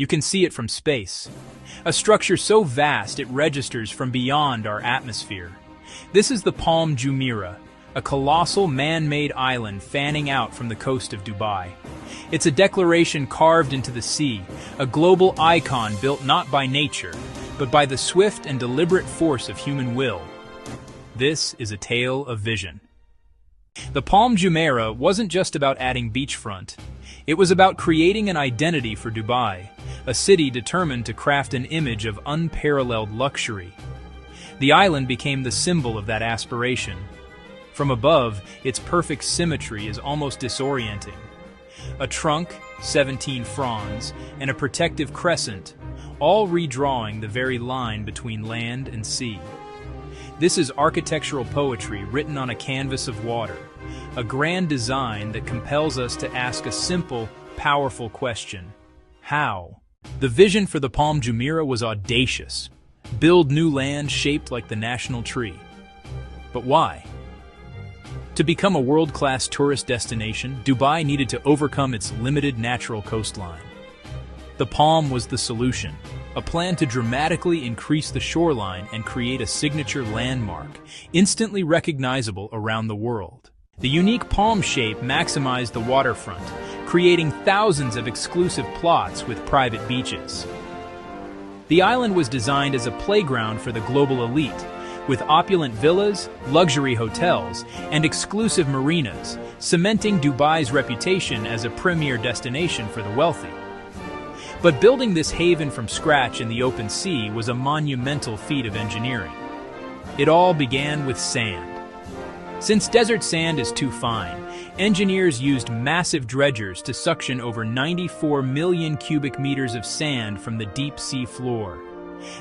You can see it from space. A structure so vast it registers from beyond our atmosphere. This is the Palm Jumeirah, a colossal man-made island fanning out from the coast of Dubai. It's a declaration carved into the sea, a global icon built not by nature, but by the swift and deliberate force of human will. This is a tale of vision. The Palm Jumeirah wasn't just about adding beachfront. It was about creating an identity for Dubai, a city determined to craft an image of unparalleled luxury. The island became the symbol of that aspiration. From above, its perfect symmetry is almost disorienting. A trunk, 17 fronds, and a protective crescent, all redrawing the very line between land and sea. This is architectural poetry written on a canvas of water, a grand design that compels us to ask a simple, powerful question: how? The vision for the Palm Jumeirah was audacious. Build new land shaped like the national tree. But why? To become a world-class tourist destination, Dubai needed to overcome its limited natural coastline. The Palm was the solution, a plan to dramatically increase the shoreline and create a signature landmark, instantly recognizable around the world. The unique palm shape maximized the waterfront, creating thousands of exclusive plots with private beaches. The island was designed as a playground for the global elite, with opulent villas, luxury hotels, and exclusive marinas, cementing Dubai's reputation as a premier destination for the wealthy. But building this haven from scratch in the open sea was a monumental feat of engineering. It all began with sand. Since desert sand is too fine, engineers used massive dredgers to suction over 94 million cubic meters of sand from the deep sea floor.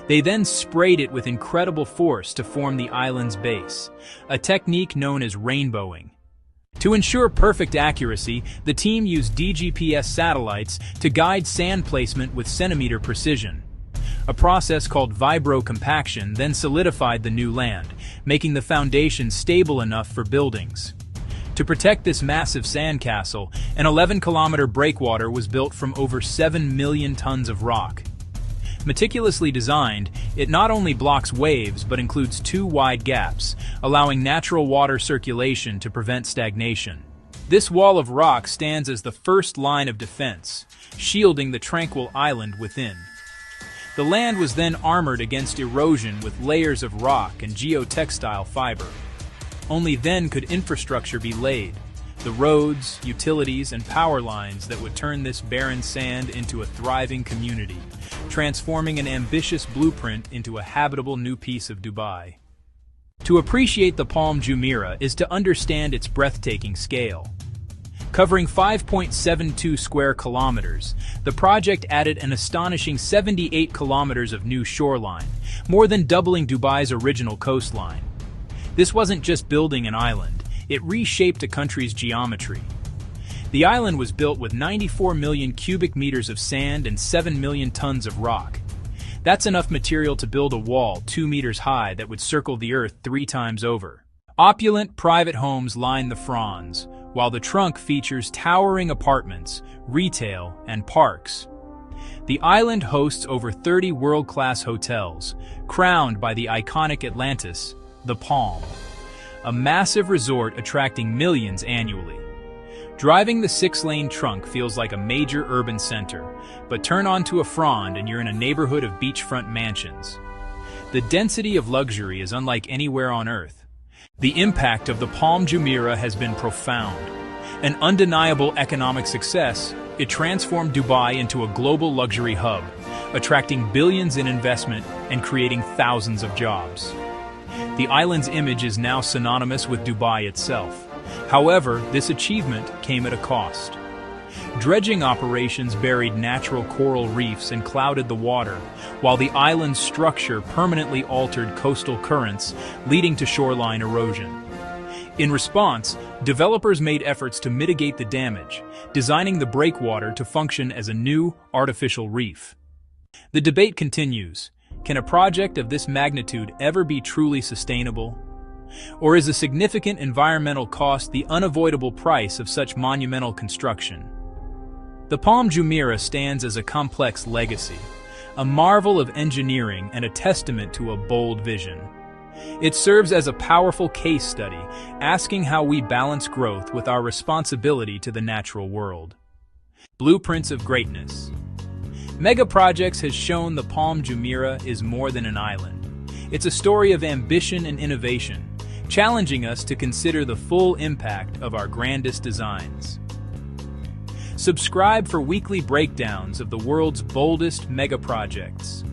They then sprayed it with incredible force to form the island's base, a technique known as rainbowing. To ensure perfect accuracy, the team used DGPS satellites to guide sand placement with centimeter precision. A process called vibrocompaction then solidified the new land, making the foundation stable enough for buildings. To protect this massive sandcastle, an 11-kilometer breakwater was built from over 7 million tons of rock. Meticulously designed, it not only blocks waves but includes 2 wide gaps, allowing natural water circulation to prevent stagnation. This wall of rock stands as the first line of defense, shielding the tranquil island within. The land was then armored against erosion with layers of rock and geotextile fiber. Only then could infrastructure be laid, the roads, utilities, and power lines that would turn this barren sand into a thriving community, transforming an ambitious blueprint into a habitable new piece of Dubai. To appreciate the Palm Jumeirah is to understand its breathtaking scale. Covering 5.72 square kilometers, the project added an astonishing 78 kilometers of new shoreline, more than doubling Dubai's original coastline. This wasn't just building an island, it reshaped a country's geometry. The island was built with 94 million cubic meters of sand and 7 million tons of rock. That's enough material to build a wall 2 meters high that would circle the earth 3 times over. Opulent private homes line the fronds, while the trunk features towering apartments, retail, and parks. The island hosts over 30 world-class hotels, crowned by the iconic Atlantis, the Palm, a massive resort attracting millions annually. Driving the 6-lane trunk feels like a major urban center, but turn onto a frond and you're in a neighborhood of beachfront mansions. The density of luxury is unlike anywhere on Earth. The impact of the Palm Jumeirah has been profound. An undeniable economic success, it transformed Dubai into a global luxury hub, attracting billions in investment and creating thousands of jobs. The island's image is now synonymous with Dubai itself. However, this achievement came at a cost. Dredging operations buried natural coral reefs and clouded the water, while the island's structure permanently altered coastal currents, leading to shoreline erosion. In response, developers made efforts to mitigate the damage, designing the breakwater to function as a new, artificial reef. The debate continues. Can a project of this magnitude ever be truly sustainable? Or is a significant environmental cost the unavoidable price of such monumental construction? The Palm Jumeirah stands as a complex legacy, a marvel of engineering and a testament to a bold vision. It serves as a powerful case study, asking how we balance growth with our responsibility to the natural world. Blueprints of greatness. Mega Projects has shown the Palm Jumeirah is more than an island. It's a story of ambition and innovation, challenging us to consider the full impact of our grandest designs. Subscribe for weekly breakdowns of the world's boldest mega projects.